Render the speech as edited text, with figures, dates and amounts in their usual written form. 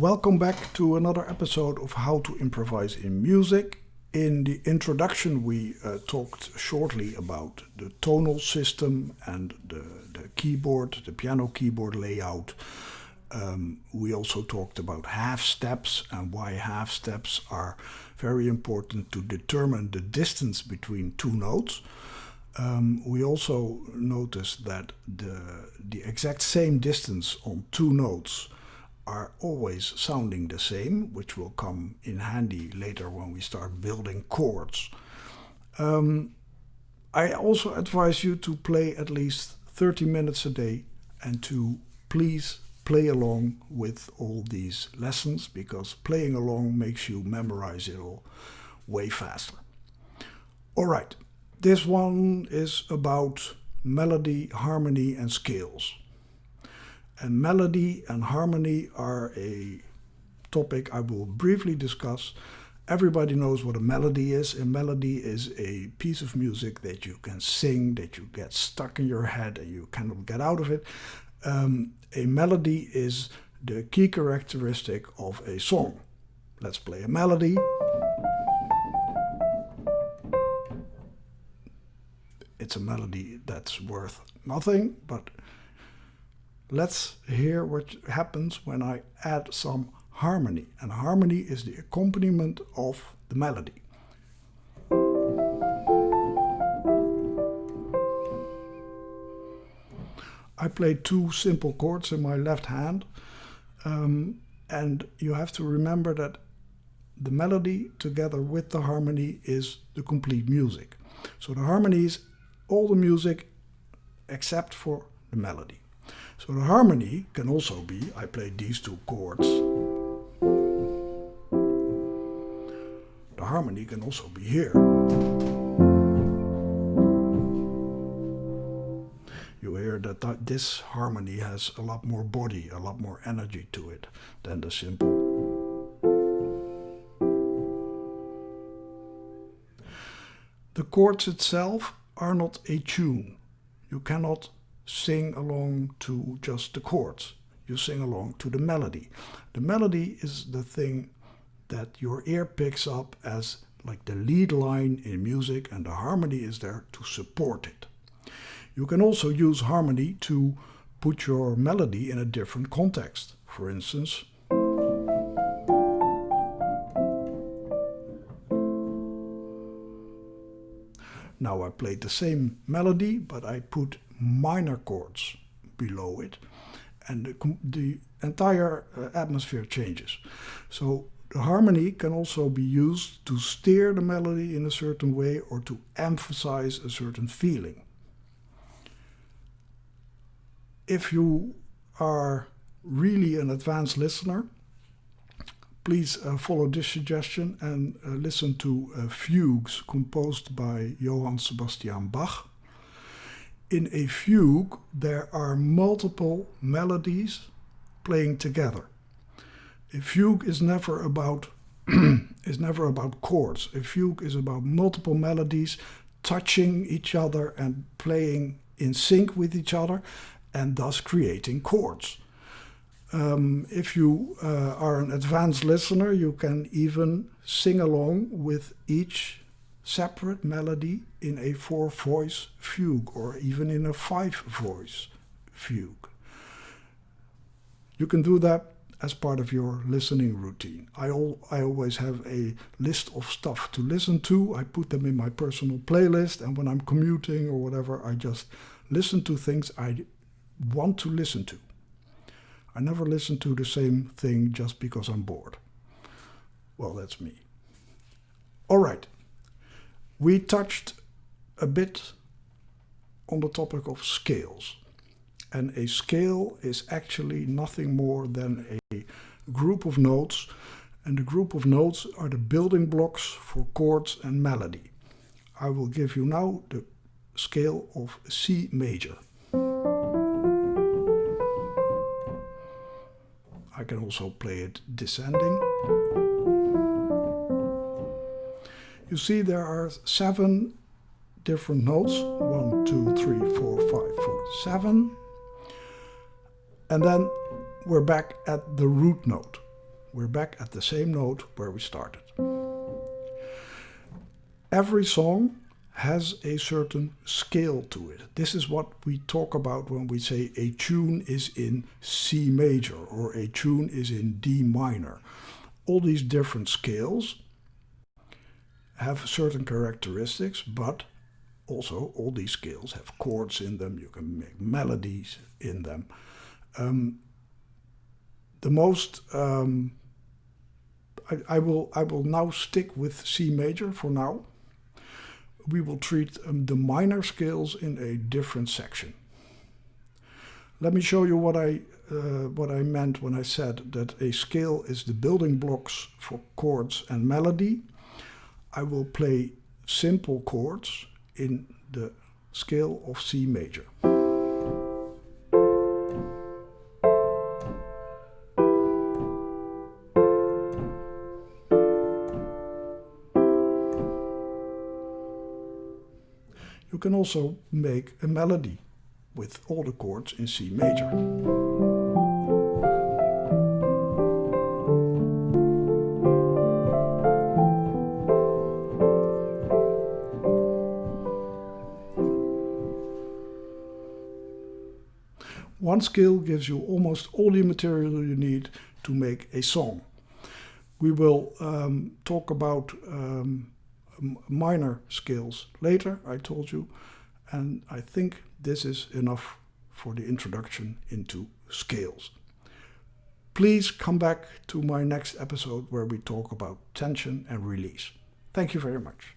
Welcome back to another episode of How to Improvise in Music. In the introduction we talked shortly about the tonal system and the keyboard, the piano keyboard layout. We also talked about half steps and why half steps are very important to determine the distance between two notes. We also noticed that the exact same distance on two notes are always sounding the same, which will come in handy later when we start building chords. I also advise you to play at least 30 minutes a day and to please play along with all these lessons, because playing along makes you memorize it all way faster. All right, this one is about melody, harmony, and scales. And melody and harmony are a topic I will briefly discuss. Everybody knows what a melody is. A melody is a piece of music that you can sing, that you get stuck in your head and you cannot get out of it. A melody is the key characteristic of a song. Let's play a melody. It's a melody that's worth nothing, but let's hear what happens when I add some harmony. And harmony is the accompaniment of the melody. I play two simple chords in my left hand, and you have to remember that the melody together with the harmony is the complete music. So the harmony is all the music except for the melody. So the harmony can also be, I play these two chords. The harmony can also be here. You hear that this harmony has a lot more body, a lot more energy to it than the simple. The chords itself are not a tune. You cannot sing along to just the chords. You sing along to the melody. The melody is the thing that your ear picks up as like the lead line in music, and the harmony is there to support it. You can also use harmony to put your melody in a different context. For instance, now I played the same melody, but I put minor chords below it, and the entire atmosphere changes. So the harmony can also be used to steer the melody in a certain way or to emphasize a certain feeling. If you are really an advanced listener, please follow this suggestion and listen to fugues composed by Johann Sebastian Bach. In a fugue, there are multiple melodies playing together. A fugue is never about chords. A fugue is about multiple melodies touching each other and playing in sync with each other, and thus creating chords. If you are an advanced listener, you can even sing along with each separate melody in a 4-voice fugue or even in a 5-voice fugue. You can do that as part of your listening routine. I always have a list of stuff to listen to. I put them in my personal playlist, and when I'm commuting or whatever, I just listen to things I want to listen to. I never listen to the same thing just because I'm bored. Well, that's me. All right. We touched a bit on the topic of scales. And a scale is actually nothing more than a group of notes. And the group of notes are the building blocks for chords and melody. I will give you now the scale of C major. I can also play it descending. You see there are 7 different notes. 1, 2, 3, 4, 5, 4, 7. And then we're back at the root note. We're back at the same note where we started. Every song has a certain scale to it. This is what we talk about when we say a tune is in C major or a tune is in D minor. All these different scales have certain characteristics, but also all these scales have chords in them. You can make melodies in them. I will now stick with C major for now. We will treat the minor scales in a different section. Let me show you what I meant when I said that a scale is the building blocks for chords and melody. I will play simple chords in the scale of C major. You can also make a melody with all the chords in C major. One scale gives you almost all the material you need to make a song. We will talk about minor scales later, I told you, and I think this is enough for the introduction into scales. Please come back to my next episode where we talk about tension and release. Thank you very much.